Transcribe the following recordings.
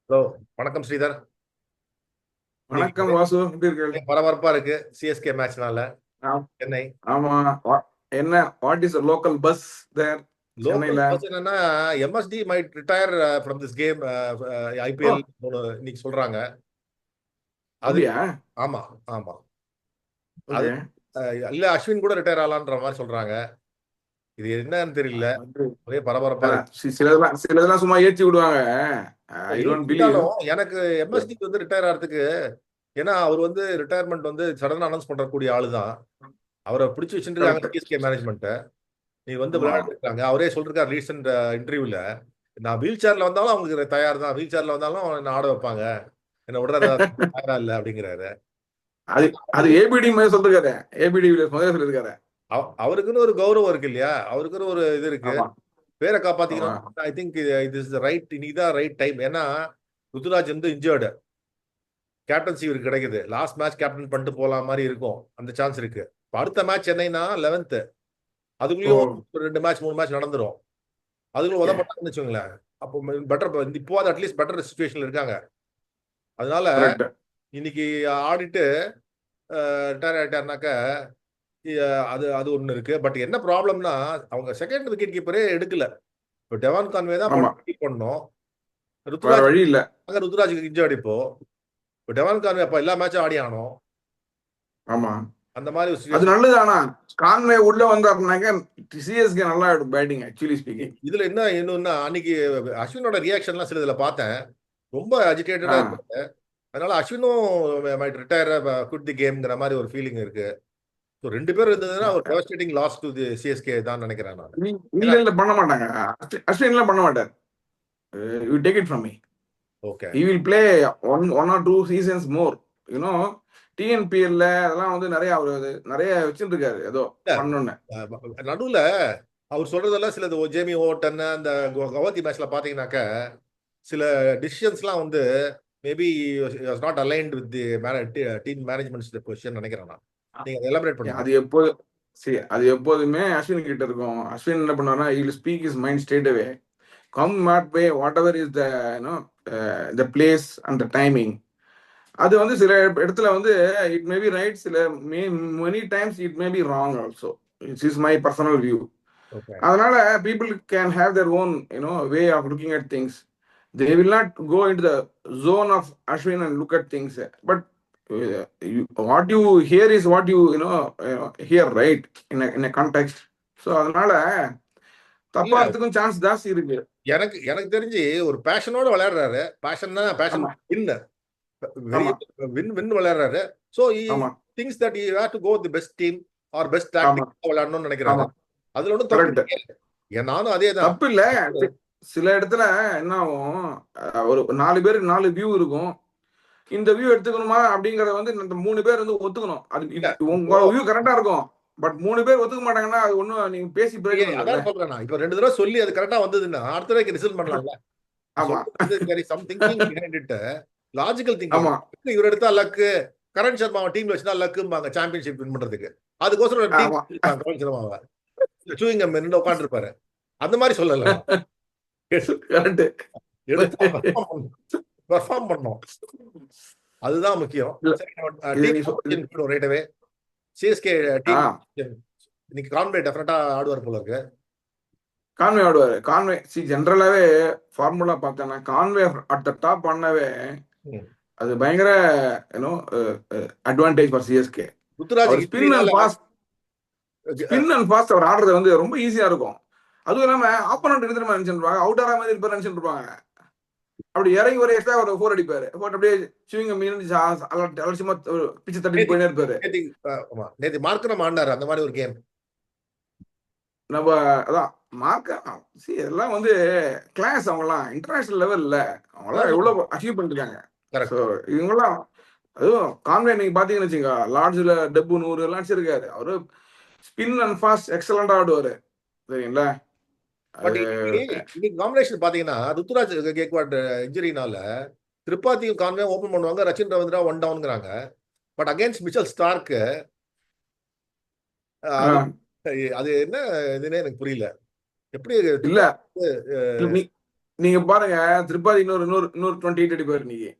Hello. வணக்கம் ஸ்ரீதர். இன்னைக்கு வணக்கம் வாசு, எப்படி இருக்கீங்க? பரபரப்பா இருக்கு சிஎஸ்கே மேட்ச்னால. சென்னை ஆமா. என்ன what is local bus there local சென்னையில? பஸ் என்னன்னா, MSD might retire from this game. Oh, IPL இன்னைக்கு சொல்றாங்க. அதுக்கு அப்படியா? ஆமா, ஆமா. அது ஓகே. இல்ல, அஸ்வின் கூட ரிட்டையர் ஆகலான்ற மாதிரி சொல்றாங்க. இது என்னன்னு தெரியல. ஒரே பரபரப்பா அதான் இருக்கு. சிலதெல்லாம் சும்மா ஏற்றி விடுவாங்க. I don't believe. இருந்தாலும் எனக்கு எம்எஸ்டி வந்து ரிட்டையர் ஆகிறதுக்கு, ஏன்னா அவர் வந்து ரிட்டையர்மெண்ட் வந்து சடனா அனௌன்ஸ் பண்றக்கூடிய ஆளு தான். அவரை பிடிச்சி வச்சுட்டு இருக்காங்க கரெக்ட். CSK management. நீ வந்து ஆமா. விளையாண்டுருக்காங்க. அவரே சொல்லிருக்காரு ரீசெண்ட் இன்டர்வியூல, நான் வீல் சேர்ல வந்தாலும் அவங்களுக்கு தயார் தான், வீல் சேர்ல வந்தாலும் என்ன ஆட வைப்பாங்க, என்ன விடுறதா தயாரா இல்ல அப்படிங்கிறாரு. அது ஏன்னா அது ஏபிடி மாதிரி சொல்லிருக்காரு. ஏபிடி முதல்ல சொல்லிருக்காரு. அவருக்குன்னு ஒரு கௌரவம் இருக்கு இல்லையா, அவருக்குன்னு ஒரு இது இருக்கு. ஆமா, பேரை ஆமா, காப்பாத்திக்கணும். ஐ திங்க் இது இஸ் ரைட், இன்னைக்குதான் ரைட் டைம். ஏன்னா ருத்துராஜ் வந்து இன்ஜர்டு, கேப்டன்சி இவருக்கு கிடைக்குது. லாஸ்ட் மேட்ச் கேப்டன் பண்ணிட்டு போலாம் மாதிரி இருக்கும், அந்த சான்ஸ் இருக்கு. இப்ப அடுத்த மேட்ச் சென்னைனா 11th, ஓ, அதுக்குள்ளேயும் ஒரு 2 மேட்ச் 3 மேட்ச் நடந்துரும். அதுக்குள்ள ஓகே. உதப்பட்டாங்கன்னு வச்சுக்கோங்களேன். அப்போ பெட்டர், இப்போது அட்லீஸ்ட் பெட்டர் சுச்சுவேஷன்ல இருக்காங்க. அதனால கரெக்ட். இன்னைக்கு ஆடிட்டு ரிட்டையர் ஆயிட்டாருனாக்க, அது அது ஒண்ணு இருக்கு. பட் என்ன ப்ராப்ளம்னா, அவங்க செகண்ட் விக்கெட் கீப்பரே எடுக்கல. இப்போ டெவான் கான்வே தான் ஆமா, பண்ணோம். வேற ருத்துராஜ், வழி இல்ல. ருத்துராஜுக்கு இன்ஜர்ட் இப்போ டெவான் கான்வே அப்ப எல்லா மேட்சும் ஆடி ஆனோம். ஆமா, அந்த மாதிரி ஒரு அது சுச்சுவேஷன். நல்லது. ஆனா கான்வே உள்ள வந்தாருனாக்க சிஎஸ்கே நல்லா ஆயிடும் பேட்டிங், ஆக்சுவலி ஸ்பீக்கிங். இதுல என்ன இன்னொன்னா, அன்னைக்கு அஸ்வினோட ரியாக்ஷன்லாம் சில இதுல பார்த்தேன். ரொம்ப அஜிடேட்டடா ஆ, இருக்கு. அதனால அஸ்வினும் மைட் ரிட்டையர், குட் தி கேம்ங்கிற மாதிரி ஒரு ஃபீலிங் இருக்கு. ஸோ 2 பேர் இருந்ததுன்னா ஒரு devastating loss to the CSK தான் நினைக்கிறேன் நான். இல்ல ஏன்னா இல்ல பண்ண மாட்டாங்க. அஸ்வின்லாம் பண்ண மாட்டார். You take it from me. Okay. He will play one or two seasons more. You know டிஎன்பிஎல்ல அதெல்லாம் வந்து நிறைய அவர் நிறைய வச்சுட்டு இருக்காரு ஏதோ பண்ணணும்னு. நடுவுல அவர் சொல்றதெல்லாம் சிலது, ஜேமி ஓட்டன் அந்த கவர்த்தி மேட்ச்ல பாத்தீங்கன்னாக்க, சில டிசிஷன்ஸ்லாம் வந்து maybe not aligned with the team management position நினைக்கிறேன் நான். நீங்க எலாபரேட் பண்ணுங்க. அது எப்போது சரி, அது எப்போதுமே அஸ்வின் கிட்ட இருக்கும். அஸ்வின் என்ன பண்ணுவாருன்னா, he will speak his mind straight away. Come what way, whatever is the the place and the timing. அது வந்து சில இடத்துல வந்து இட் மே பி ரைட், சில many times it may be wrong also. It's is my personal view. Okay. அதனால people can have their own way of looking at things. They will not go into the zone of Ashwin and look at things. But what you hear is what hear, right? In a context. So அதனால இல்ல, தப்பாறதுக்கும் chance ஜாஸ்தி இருக்கு. எனக்கு எனக்கு தெரிஞ்சு ஒரு பேஷனோட விளையாடுறாரு. பேஷன்னா பேஷன் ஆமா, வின், வெரி ஆமா, வின் வின் விளையாடுறாரு. ஸோ ஆமா, things that you have to go the best team or best ஆமா, டாக்டிக் விளையாடணும்னு நினைக்கிறாரு. ஆமா. அதுல ஒன்றும் தப்பு கரெக்ட். இல்லையே. நானும் அதே தான். தப்பு இல்ல. சில இடத்துல என்ன ஆகும், ஒரு 4 பேருக்கு 4 வியூ இருக்கும். இந்த வியூ எடுத்துக்கணுமா அப்படிங்கறத வந்து இந்த 3 பேர் வந்து ஒத்துக்கணும். அது இல்ல இப்போ உங்க வியூ கரெக்டா இருக்கும். பட் 3 பேர் ஒத்துக்க மாட்டாங்கன்னா அது ஒண்ணும் நீங்க பேசி பிரயோஜனம் இல்லைல்ல. அதான் சொல்றேன் நான். இப்போ 2 தடவை சொல்லி அது கரெக்டா வந்ததுன்னா அடுத்த தடவை ரிசல்ட் பண்ணலாம்ல. ஆமா, சொல்றது வந்து there is some thinking behind it. Logical thinking. ஆமா, இவர் எடுத்தா லக்கு, கரண் சர்மாவை டீம்ல வச்சுனா லக்கும்பாங்க சாம்பியன்ஷிப் வின் பண்றதுக்கு. அதுக்கோசரம் ஒரு டீம் ஆமா. கரண் சர்மாவை சூயிங் கம் நின்று உட்காந்துருப்பாரு. அந்த மாதிரி சொல்லல நான். கரெக்ட். எடுத்தா பெர்ஃபார்ம் பண்ணோம், அதுதான் முக்கியம். இல்ல, சரி, இது டீம் நீ காம்படிஷன் ரைட் அவே. சிஎஸ்கே ஆ, டீம் இன்னைக்கு கான்வே டெஃபினட்டா ஆடுவார் போல இருக்கு. கான்வே ஆடுவாரு. கான்வே ஜென்ரலாவே ஃபார்முலா பார்த்தேன்னா கான்வே அட் த டாப் பண்ணவே ம். அது பயங்கர யூனோ அட்வான்டேஜ் ஃபார் சிஎஸ்கே. அவர் ருத்துராஜுக்கு ஸ்பின் அண்ட் இன்ஜுரினால பாஸ் ஸ்பின் அண்ட் ஃபாஸ்ட் அவர் ஆடுறது வந்து ரொம்ப ஈஸியா இருக்கும். அதுவும் இல்லாம ஆப்போனன்ட் இருக்கிற மாதிரி நினைச்சிருப்பாங்க, அவுட் ஆற மாதிரி இருப்பாரு நினைச்சிட்டு இருப்பாங்க. அப்படி இறங்கி ஒரு எக்ஸ்ட்ரா ஒரு 4 அடிப்பாரு. போட்டு அப்படியே சுவிங்க மீன் அலட்சியமா பிச்சு தட்டிட்டு நேத்தி போயிட்டே இருப்பாரு. நேத்தி ஆமா, நேத்தி மார்க்கனம் ஆடினாரு அந்த மாதிரி ஒரு கேம். நம்ம அதான் மார்க்க இதெல்லாம் வந்து கிளாஸ். அவங்கலாம் இன்டர்நேஷனல் லெவல்ல அவங்களாம் அதான் சொல்றேன். எவ்வளவு அச்சீவ் பண்ணிருக்காங்க. So correct. இவங்கெல்லாம் அதுவும் கான்வே நீங்க பாத்தீங்கன்னு வச்சுங்க, லார்ட்ஸ்ல டெப்பு 100 எல்லாம் அடிச்சிருக்காரு. அவரு ஸ்பின் அண்ட் ஃபாஸ்ட் எக்ஸலண்டா ஆடுவாரு. சரிங்களா? அது பட் இன்னைக்கு காம்பினேஷன் பாத்தீங்கன்னா, ருத்துராஜ் கேக்வாட் இன்ஜுரினால திரிபாத்தியும் கான்வே ஓபன் பண்ணுவாங்க, ரச்சின் ரவீந்திரா ஒன் டவுன்ங்கிறாங்க. பட் அகைன்ஸ்ட் மிச்சல் ஸ்டார்க், அது அது என்ன இதுன்னே எனக்கு புரியல. எப்படி இல்ல, திரிபாத்தி நீங்க பாருங்க, திரிபாதி இன்னொரு இன்னொரு இன்னொரு 28 அடிப்பாரு இன்னைக்கு.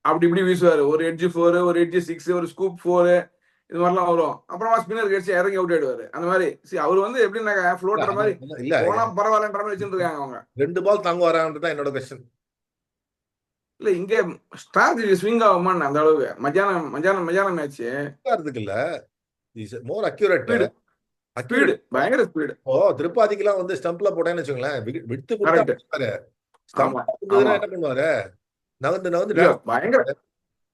அப்படி இப்படி வீசுவாரு. ஒரு எட்ஜ் 4, ஒரு எட்ஜ் 6, ஒரு ஸ்கூப் 4, இது மாதிரிலாம் வரும். அப்புறமா ஸ்பின்னர் கடிச்சு இறங்கி அவுட் ஆயிடுவாரு. அந்த மாதிரி அவர் வந்து எப்படின்னாக்க இல்ல ஃப்ளோட்டர் மாதிரி இல்ல போனா பரவாயில்லன்ற மாதிரி வச்சுட்டு இருக்காங்க அவங்க. 2 பால் தாங்குவாரான்றது தான் என்னோட கொஸ்டின். இல்ல இங்க ஸ்டார்க்கு ஸ்விங் ஆகுமான்னு அந்த அளவுக்கு மத்தியானம் மேட்ச் அதுக்கு இல்ல, is more accurate. Speed speed accurate. பயங்கர ஸ்பீடு. ஓ திருப்பாதிக்கெல்லாம் வந்து ஸ்டம்ப்ல போட்டேன்னு வச்சுங்களேன், விட்டு கொடுத்தா கரெக்ட். அடிப்பாரு. ஸ்டம்ப் ஆமா இருந்ததுன்னா ஆமா. என்ன பண்ணுவாரு, நகர்ந்து நகர்ந்து இல்ல டான்ஸ் பயங்கர பண்ணுவாரு.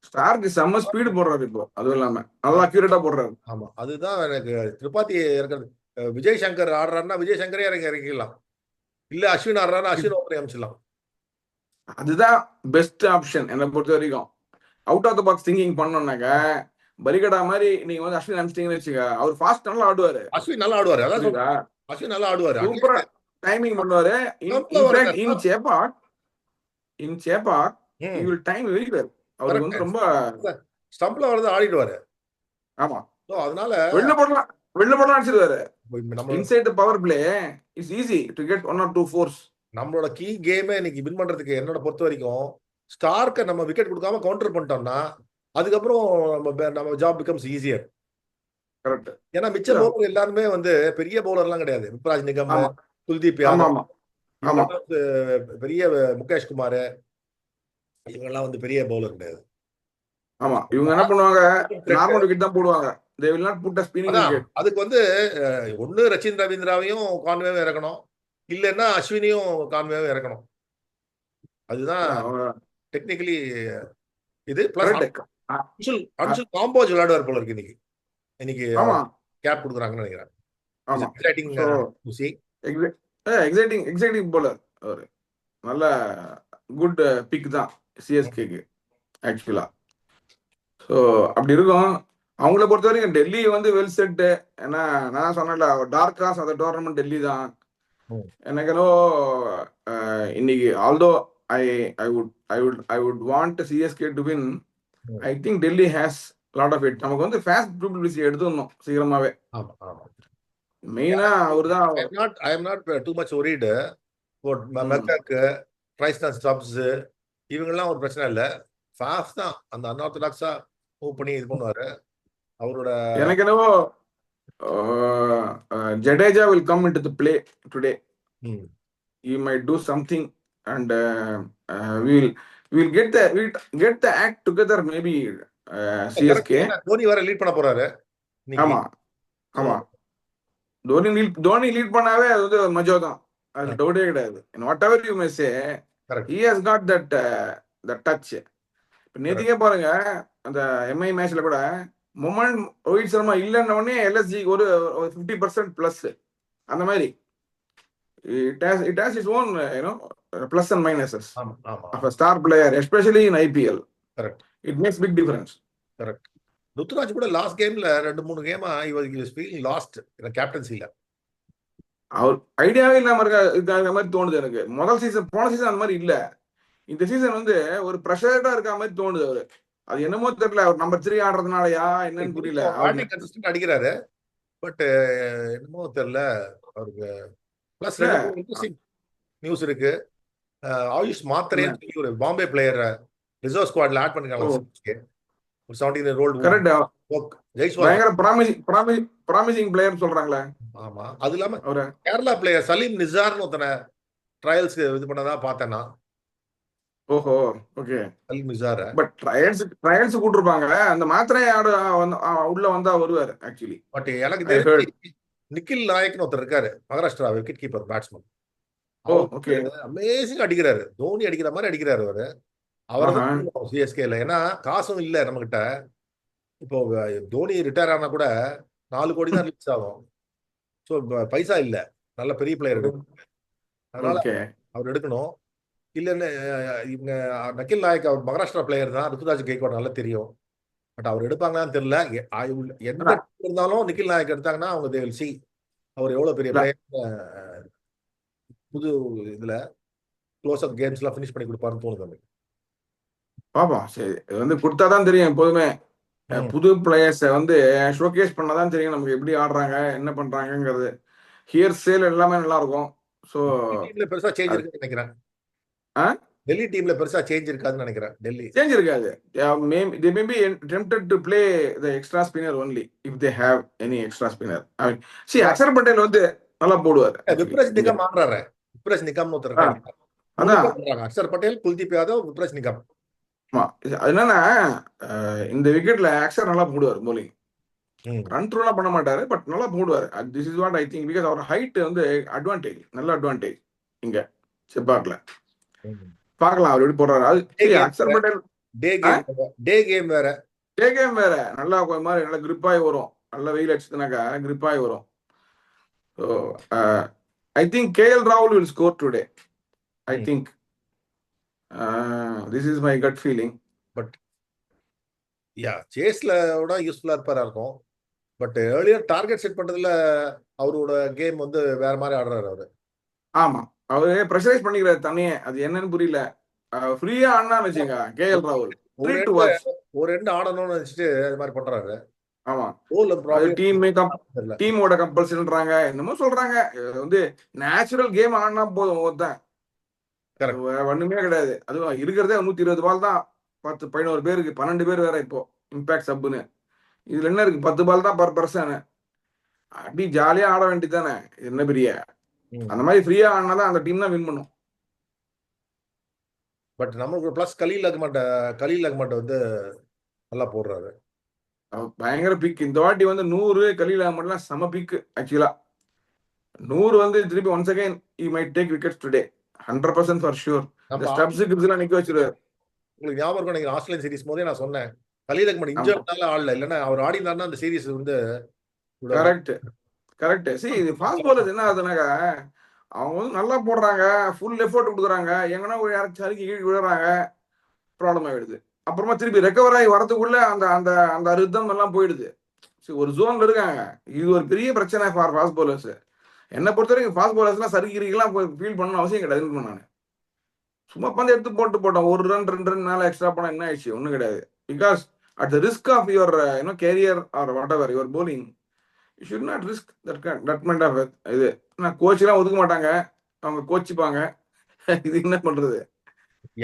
ஸ்டார்க்கு செம்ம ஸ்பீடு போடுறாரு இப்போ. அதுவும் இல்லாம நல்லா அக்யூரேட்டா போடுறாரு. ஆமா, அதுதான் எனக்கு திரிபாதி இருக்கிறது. விஜய் சங்கர் ஆடுறாருன்னா விஜய் சங்கரே இறங்கிக்கலாம். இல்ல அஸ்வின் ஆடுறாருன்னா அஸ்வின் ஓப்பன் அமைச்சிடலாம். அதுதான் பெஸ்ட் ஆப்ஷன் என்னை பொறுத்த வரைக்கும். Out of the box thinking பண்ணோம்னாக்க பரிகடா மாதிரி நீங்க வந்து அஸ்வின் அனுப்பிச்சிட்டீங்கன்னு வச்சுக்க, அவர் ஃபாஸ்ட் நல்லா ஆடுவாரு. அஸ்வின் நல்லா ஆடுவாரு, அதான் புரியுதா? சொல்றேன். அஸ்வின் நல்லா ஆடுவாரு. சூப்பரா டைமிங் பண்ணுவாரு. ஸ்டம்ப்ல வருங்க. இன்ஃபேக்ட் இன் சேப்பாக் he ம் will time very well. அவருக்கு வந்து ரொம்ப கரெக்ட். ஸ்டம்ப்ல வரது ஆடிடுவாரு. ஆமா ஸோ அதனால வெளில போடலாம் அடிச்சிருவாரு. நம்ம inside power play is easy to get 1 or 2 4s. நம்மளோட கீ கேமே இன்னைக்கு வின் பண்றதுக்கு என்னோட பொறுத்த வரைக்கும் ஸ்டார்க்க நம்ம விக்கெட் கொடுக்காம கவுண்டர் பண்ணிட்டோம்னா அதுக்கப்புறம் நம்ம ஜாப் பிகம்ஸ் ஈஸியர். கரெக்ட். ஏன்னா மிச்ச பவுலர் எல்லாருமே வந்து பெரிய பவுலர்லாம் கிடையாது. விப்ராஜ் நிகம், ஆமா குல்தீப் ஆமா யாதவ், ஆமா ஆமா இவங்கெல்லாம் வந்து பெரிய முகேஷ் குமார், இவங்கெல்லாம் வந்து பெரிய பவுலர் கிடையாது. ஆமா. இவங்க என்ன பண்ணுவாங்க, நார்மல் விக்கெட் தான் போடுவாங்க. they will not put a spinning அதான் wicket. அதுக்கு வந்து ஒண்ணு ரச்சின் ரவீந்திராவையும் கான்வேவும் இறக்கணும், இல்லைன்னா அஸ்வினியும் கான்வேவும் இறக்கணும். அதுதான் டெக்னிக்கலி இது. Plus correct. அன்சுல் காம்போஸ் விளையாடுவார் போல இருக்கு இன்னைக்கு. இன்னைக்கு ஆமா கேப் கொடுக்குறாங்கன்னு நினைக்கிறேன். ஆமா. Exciting, So, to see. Exciting bowler அவரு. நல்ல குட் பிக் தான் சிஎஸ்கேக்கு ஆக்சுவலா. ஸோ அப்படி இருக்கும். அவங்கள பொறுத்த வரைக்கும் டெல்லி வந்து வெல் செட்டு. ஏன்னா நான் சொன்னேன்ல, டார்க் ஹார்ஸ் அந்த டோர்னமெண்ட் டெல்லி தான். எனக்கு என்னவோ இன்னைக்கு although I I would want CSK to win. I think Delhi has lot of it. நமக்கு வந்து ஃபாஸ்ட் பப்ளிசிட்டி எடுத்துடணும் சீக்கிரமாவே. மெயினா அவர் தான். I am not too much worried மெக்காக்கு, ட்ரைஸ்டன் ஸ்டப்ஸ், இவங்கெல்லாம் ஒரு பிரச்சனை இல்லை. ஃபாஸ்ட் தான் அந்த அன்ஆர்த்தடாக்ஸா மூவ் பண்ணி இது பண்ணுவாரு அவரோட. எனக்கு என்னவோ Jadeja will come into the play today. He might do something and we'll get the act together maybe. CSK Dhoni வர லீட் பண்ண போறாரு. ஆமா ஆமா. தோனி லீட் பண்ணாவே அது வந்து மஜோ தான். அது டவுட்டே கிடையாது. whatever you may say, he has got that touch. நேத்திக்கே பாருங்க அந்த எம்ஐ மேட்ச்ல கூட மொமெண்ட் ரோஹித் சர்மா இல்லைன்ன உடனே எல்எஸ்ஜி ஒரு 50% பிளஸ். அந்த மாதிரி it has its own plus and minuses of a star player, especially in IPL. Correct. It makes big difference. Correct. Ruturaj கூட last கேம்ல 2-3 கேமா he was feeling lost in captaincy-ல. அவர் ஐடியாவே இல்லாம இருக்க மாதிரி தோணுது எனக்கு. போன சீசன் அந்த மாதிரி இல்ல. இந்த சீசன் வந்து ஒரு ப்ரெஷர்டா இருக்க மாதிரி தோணுது அவரு. அது என்னமோ தெரியல, அவர் நம்பர் 3 ஆடுறதுனாலயா என்னன்னு புரியல. கன்சிஸ்டன்ட் அடிக்கிறாரு, பட் என்னமோ தெரியல அவருக்கு. பிளஸ் இன்ட்ரெஸ்டிங் நியூஸ் இருக்கு. ஆயுஷ் மாத்திரேன்னு சொல்லி ஒரு பாம்பே பிளேயர் ரிசர்வ் ஸ்குவாட்ல ஆட் பண்ணிருக்காங்க. ஒரு 17 year old. கரெக்ட். ஜெய்ஸ்வால் பயங்கர ப்ராமிசிங் பிளேயர் சொல்றாங்களே. ஆமா. அது இல்லாம கேரளா பிளேயர் சலீம் நிசார்னு ஒருத்தனை ட்ரையல்ஸ் இது பண்ணதா பார்த்தேன்னா. ஓஹோ okay. Salim Nisar but trials கூட்டிருப்பாங்க. அந்த மாத்திரை உள்ள வந்தா வருவாரு ஆக்சுவலி. பட் எனக்கு தெரிஞ்சு நிக்கில் நாயக்னு ஒருத்தர் இருக்காரு, Maharashtra wicket keeper batsman. Amazing அடிக்கிறாரு, தோனி அடிக்கிற மாதிரி அடிக்கிறாரு அவரு. அவர் சிஎஸ்கேல ஏன்னா காசும் இல்ல நம்ம கிட்ட. இப்போ தோனி ரிட்டையர் ஆனா கூட 4 கோடி தான் ரிலீஸ் ஆகும். ஸோ பைசா இல்ல, நல்ல பெரிய பிளேயர் எடுக்கணும். அதனால அவர் எடுக்கணும். இல்லைன்னு இவங்க நக்கில் நாயக் அவர் மகாராஷ்டிரா பிளேயர் தான், ருத்துராஜ் கெய்க்வாட் நல்லா தெரியும். பட் அவர் எடுப்பாங்களான்னு தெரியல. எந்த இருந்தாலும் நிக்கில் நாயக் எடுத்தாங்கன்னா அவங்க தே வில் see அவர் எவ்வளவு பெரிய பிளேயர். புது இதுல க்ளோஸ் அப் கேம்ஸ் எல்லாம் ஃபினிஷ் பண்ணி கொடுப்பாருன்னு தோணுது. பாப்போம். சரி, இது வந்து கொடுத்தாதான் தெரியும். எப்போதுமே புது பிளேயர்ஸை வந்து ஷோகேஸ் பண்ணாதான் தெரியும் நமக்கு எப்படி ஆடுறாங்க என்ன பண்றாங்கிறது. ஹியர் சேல் எல்லாமே நல்லா இருக்கும். ஸோ பெருசா சேஞ்ச் இருக்குன்னு நினைக்கிறேன். டெல்லி டீம்ல பெருசா சேஞ்ச் இருக்காதுன்னு நினைக்கிறேன். டெல்லி சேஞ்ச் இருக்காது. They may be tempted to play the extra spinner only if they have any extra spinner. I mean, see, Axar Patel வந்து நல்லா போடுவார் ஆக்சுவலி விப்ரஸ் இங்க. நிகம் ஆடுறாரு. விப்ரஸ் நிகம்னு ஒருத்தர் இருக்காரு. மூணு அதான் பேர் பண்றாங்க. அக்ஷர் பட்டேல், குல்தீப் யாதவ், விப்ரஸ் நிகம். ஆமா. அது என்னன்னா இந்த விக்கெட்ல அக்ஷர் நல்லா போடுவார் bowling. ரன் த்ரூலாம் பண்ண மாட்டாரு, பட் நல்லா போடுவார். This is what I think, because அவர் ஹைட் வந்து அட்வான்டேஜ், நல்ல அட்வான்டேஜ் இங்க செப்பாக்ல. பார்க்கலாம் அவர் எப்படி போடுறாரு. அது அக்ஷர் பட்டேல் டே கேம் வேற. டே கேம் வேற. நல்லா கொஞ்சம் மாதிரி நல்லா கிரிப்பாகி வரும். நல்ல வெயில் அடிச்சதுனாக்கா கிரிப்பாகி வரும். ஸோ ஐ திங்க் கேஎல் ராகுல் will score today. I think this is my gut feeling. But சேஸ்ல விட யூஸ்ஃபுல்லா இருப்பாரா இருக்கும். பட் ஏர்லியர் டார்கெட் செட் பண்றதுல அவரோட கேம் வந்து வேற மாதிரி ஆடுறாரு அவரு. ஆமா, அவரு ப்ரெஷரைஸ் பண்ணிக்கிறாரு தனியே. அது என்னன்னு புரியல. ஃப்ரீயா ஆடினான்னு வச்சுங்க கேஎல் ராகுல் ஒரு ரெண்டு ஆடணும்னு நினைச்சிட்டு அது மாதிரி பண்றாரு. ஆமா, டீமோட கம்பல்சன்றாங்க, என்னமோ சொல்றாங்க. வந்து நேச்சுரல் கேம் ஆடினா போதும் ஒருத்தன், ஒண்ணுமே கிடையாது. அதுவும் இருக்கிறதே 120 பால் தான். 10-11 பேருக்கு 12 பேர் வேற இப்போ இம்பாக்ட் சப்புன்னு. இதுல என்ன இருக்கு, 10 பால் தான் பர் பர்சன். அப்படி ஜாலியா ஆட வேண்டியதானே, என்ன பெரிய. அந்த மாதிரி ஃப்ரீயா ஆடினாதான் அந்த டீம் தான் வின் பண்ணும். பட் நமக்கு பிளஸ் கலீல் அகமட் வந்து நல்லா போடுறாரு. பயங்கர பிக் இந்த வாட்டி வந்து 100 கலீல் அகமட்லாம் செம பிக் ஆக்சுவலா. 100 வந்து திருப்பி once again he might take wickets today 100% for sure. the Stubbs கிப்ஸ்லாம் நிக்க வச்சிருவாரு. உங்களுக்கு ஞாபகம் இருக்கும், நீங்க ஆஸ்திரேலியன் சீரிஸ் போதே நான் சொன்னேன் கலீல் அகமட் இன்ஜர்ட்னால ஆடல, இல்லன்னா அவர் ஆடினாருன்னா அந்த சீரிஸ் வந்து கரெக்ட். see இது ஃபாஸ்ட் bowlers என்ன ஆகுதுனாக்கா, அவங்க வந்து நல்லா போடுறாங்க, ஃபுல் எஃபோர்ட் கொடுக்குறாங்க, எங்கன்னா ஒரு யாராச்சும் சறுக்கி கீழே விழுறாங்க, ப்ராப்ளம் ஆயிடுது. அப்புறமா திருப்பி ரெக்கவர் ஆகி வரதுக்குள்ள அந்த அந்த அந்த ரிதம் எல்லாம் போயிடுது. ஒரு ஜோன்ல இருக்காங்க. இது ஒரு பெரிய பிரச்சனை ஃபார் ஃபாஸ்ட் பவுலர்ஸ். என்னை பொறுத்த வரைக்கும் ஃபாஸ்ட் பவுலர்ஸ்லாம் சறுக்கிலாம் ஃபீல் பண்ணணும் அவசியம் கிடையாது. நான் சும்மா பந்து எடுத்து போட்டோம், 1 ரன் 2 ரன் மேல எக்ஸ்ட்ரா பண்ண என்ன ஆயிடுச்சு, ஒன்றும் கிடையாது. Because at the risk of your career or whatever your bowling, you should not risk that mind of இது. நான் கோச்செல்லாம் ஒதுக்க மாட்டாங்க, அவங்க கோச்சிப்பாங்க. இது என்ன பண்றது.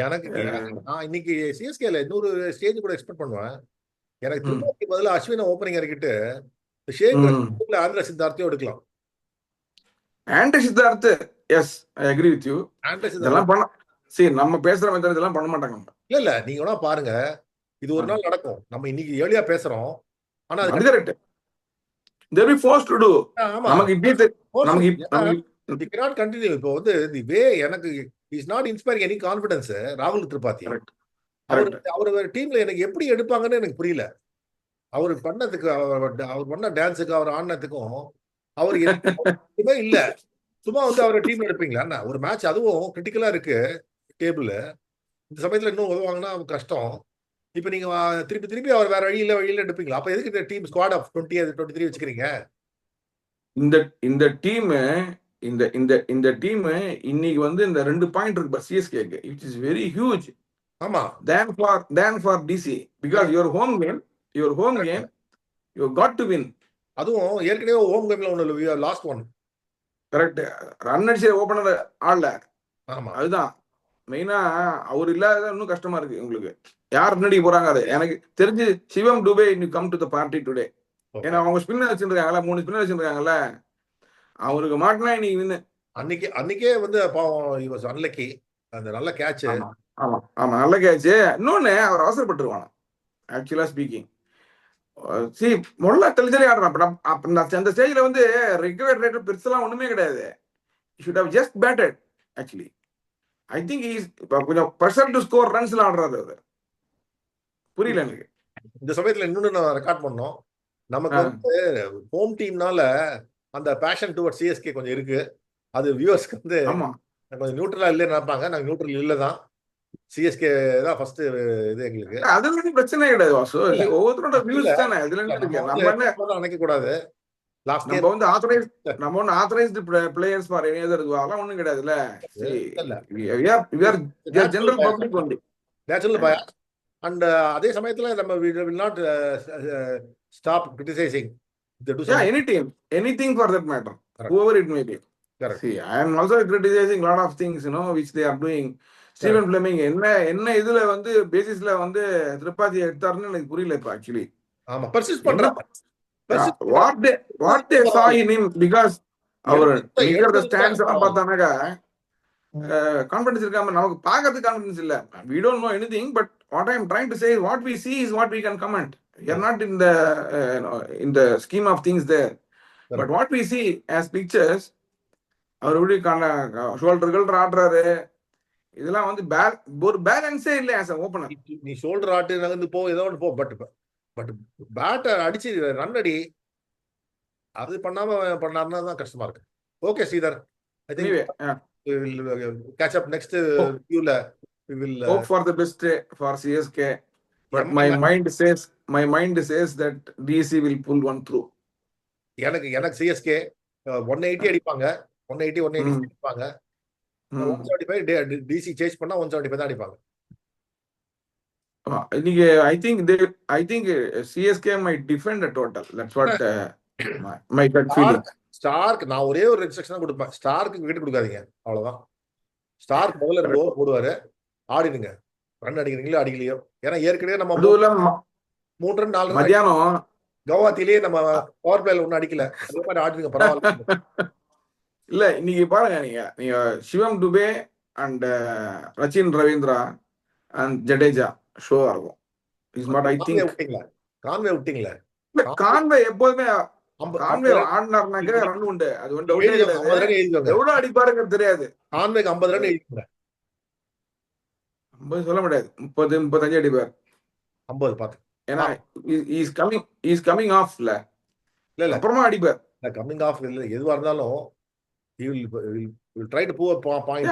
எனக்கு நான் இன்னைக்கு சிஎஸ்கேல இன்னொரு ஸ்டேஜ் கூட எக்ஸ்பெக்ட் பண்ணுவேன். எனக்கு திருப்பதிக்கு பதிலாக அஸ்வினை ஓப்பனிங் இறக்கிட்டு ஆந்திர சித்தார்த்தையும் எடுக்கலாம். Andre Siddarth, yes I agree with you. இதெல்லாம் பண்ண சரி, நம்ம பேசுற மாதிரி இதெல்லாம் பண்ண மாட்டாங்க. இல்ல நீங்க வேணா பாருங்க, இது ஒரு நாள் நடக்கும். நம்ம இன்னைக்கு ஏர்லியா பேசுறோம், ஆனா அது correct. they will be forced to do. நமக்கு we cannot continue. இப்போ வந்து the way எனக்கு is not inspiring any confidence ராகுல் திரிபாதி. அவர் டீம்ல எனக்கு எப்படி எடுப்பாங்கன்னு எனக்கு புரியல. அவர் பண்ணதுக்கு, அவர் பண்ண டான்ஸுக்கு, அவர் ஆடினதுக்கும் அவர் எதுவுமே இல்ல. சும்மா வந்து அவரை டீம்ல எடுப்பீங்களா? ஒரு மேட்ச் அதுவும் கிரிட்டிக்கலா இருக்கு டேபிள். இந்த சமயத்துல இன்னும் உதவாங்கன்னா கஷ்டம். இப்ப நீங்க திருப்பி அவர் வேற வழியில எடுப்பீங்களா? அப்ப எதுக்கு இந்த டீம் ஸ்குவாட் ஆஃப் 20-23 வச்சுக்கிறீங்க? இந்த டீம் இந்த டீம் இன்னைக்கு வந்து இந்த 2 பாயிண்ட் இருக்கு சிஎஸ்கேக்கு, which is very huge. ஆமா, than for DC, because your home game you got to win. அதுவும் ஏற்கனவே ஹோம் கேம்ல ஒன்னு we have lost one. Correct. Run அடிச்ச ஓபனர் ஆடல. ஆமா, அதுதான் மெயினா. அவர் இல்லாத இன்னும் கஷ்டமா இருக்கு உங்களுக்கு. யார் முன்னாடி போறாங்க அது எனக்கு தெரிஞ்சு சிவம் Dube you come to the party today. ஏன்னா அவங்க ஸ்பின்னர் வச்சிருக்காங்கல்ல, 3 ஸ்பின்னர் வச்சிருக்காங்கல்ல, அவருக்கு மாட்டினா நீ வின்னு. அன்னைக்கே வந்து பாவம் he was unlucky. அந்த நல்ல கேட்ச். ஆமா நல்ல கேட்ச். இன்னொன்னு அவர் அவசரப்பட்டுருவாங்க ஆக்சுவலா ஸ்பீக்கிங். முதல்ல தெளிச்சலே ஆடுறான். அந்த ஸ்டேஜ்ல வந்து ரெக்வயர்ட் ரேட் பெருசெல்லாம் ஒண்ணுமே கிடையாது. should have just batted actually. I think he is கொஞ்சம் pressure to score runs ஆடுறாரு அவர். புரியல எனக்கு. இந்த சமயத்துல இன்னொன்னு நான் ரெக்கார்ட் பண்ணோம். நமக்கு வந்து ஹோம் டீம்னால அந்த பேஷன் டுவர்ட்ஸ் சிஎஸ்கே கொஞ்சம் இருக்கு. அது வியூவர்ஸ்க்கு வந்து கொஞ்சம் நியூட்ரலா இல்லைன்னு நினைப்பாங்க. நாங்க நியூட்ரல் இல்ல தான். சிஎஸ்கே தான் ஃபர்ஸ்ட் இது எங்களுக்கு. அதுல பிரச்சனை கிடையாது வாசு. ஒவ்வொருத்தரோட வியூஸ் தானே. அதுல என்ன நினைக்க கூடாது. நம்ம வந்து authorised players for any other அதெல்லாம் ஒண்ணும் கிடையாதுல்ல. we are general public only. Natural by. And அதே சமயத்துல நம்ம will not stop criticizing. anything for that matter. Correct. Whoever it may be. Correct. See, I am also criticizing a lot of things which they are doing. Steven Fleming என்ன இதுல வந்து பேசிஸ்ல வந்து திரிபாதி எடுத்தாருன்னு எனக்கு புரியல இப்ப ஆக்சுவலி. ஆமா பர்சிஸ்ட் பண்றாங்க. What they saw in him because அவர் நிக்கிற ஸ்டாண்ட்ஸ் எல்லாம் பார்த்தானாக்கா கான்ஃபிடன்ஸ் இருக்காம நமக்கு பார்க்கறதுக்கு கான்ஃபிடன்ஸ் இல்ல. we don't know anything but what I am trying to say is what we see is what we can comment. We are not in the scheme of things there. But what we see as pictures, அவர் எப்படி ஷோல்டர்கள் ஆடுறாரு, இதெல்லாம் வந்து ஒரு பேலன்ஸே இல்லை as opener. நீ shoulder ஆட்டு நகர்ந்து போ ஏதோ ஒன்று போ, பட் பேட்டை அடிச்சு ரன் அடி அது பண்ணாருன்னா தான் கஷ்டமா இருக்கு. Okay Sridhar, I think we will catch up next viewல. We will hope for the best for CSK, but my mind says that DC will pull one through. எனக்கு CSK 180 அடிப்பாங்க, 180 அடிப்பாங்க. 175 DC சேஸ் பண்ணா 175 தான் அடிப்பாங்க. இன்னைக்கு I think CSK might defend the total. That's what my gut feeling. Starc நான் ஒரே ஒரு இன்ஸ்ட்ரக்ஷன் தான் கொடுப்பேன், ஸ்டார்க்கு விக்கெட் கொடுக்காதீங்க, அவ்வளவுதான். ஸ்டார்க் முதல்ல ஓவர் போடுவாரு, ஆடிடுங்க, ரன் அடிக்கிறீங்களோ அடிக்கலையோ. ஏன்னா ஏற்கனவே நம்ம 3 ரன் 4 ரன் மத்தியானம் கவுஹாத்திலேயே நம்ம பவர் பிளேல ஒன்னும் அடிக்கல, அதே மாதிரி ஆடுங்க பரவாயில்ல. இல்ல இன்னைக்கு பாருங்க, நீங்க Shivam Dube and Rachin Ravindra and Jadeja show ஆகும். Is not I think Conway விட்டீங்களா? கான்வே எப்போதுமே கான்வே ஆடினார்னாக்க ரன் உண்டு, அது வந்து எவ்வளவு அடிப்பாருங்கிறது தெரியாது. கான்வேக்கு 50 ரன் எழுதிங்க, 50 சொல்ல முடியாது, 30-35 அடிப்பார். 50 பாத்து, ஏன்னா இஸ் கமிங் ஆஃப் இல்ல அப்புறமா அடிப்பார். கமிங் ஆஃப் இல்ல எதுவா இருந்தாலும் he will try to prove a point.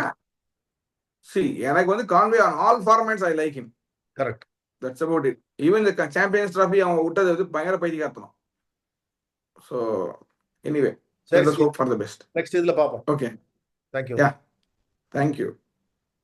See, எனக்கு வந்து Conway on all formats I like him. Correct. That's about it. Even the Champions Trophy அவங்க விட்டது வந்து பயங்கர பைத்தியக்காரத்தனம். So anyway, let's hope for the best. Next இதுல பாப்போம். Okay. Thank you. Yeah. Thank you.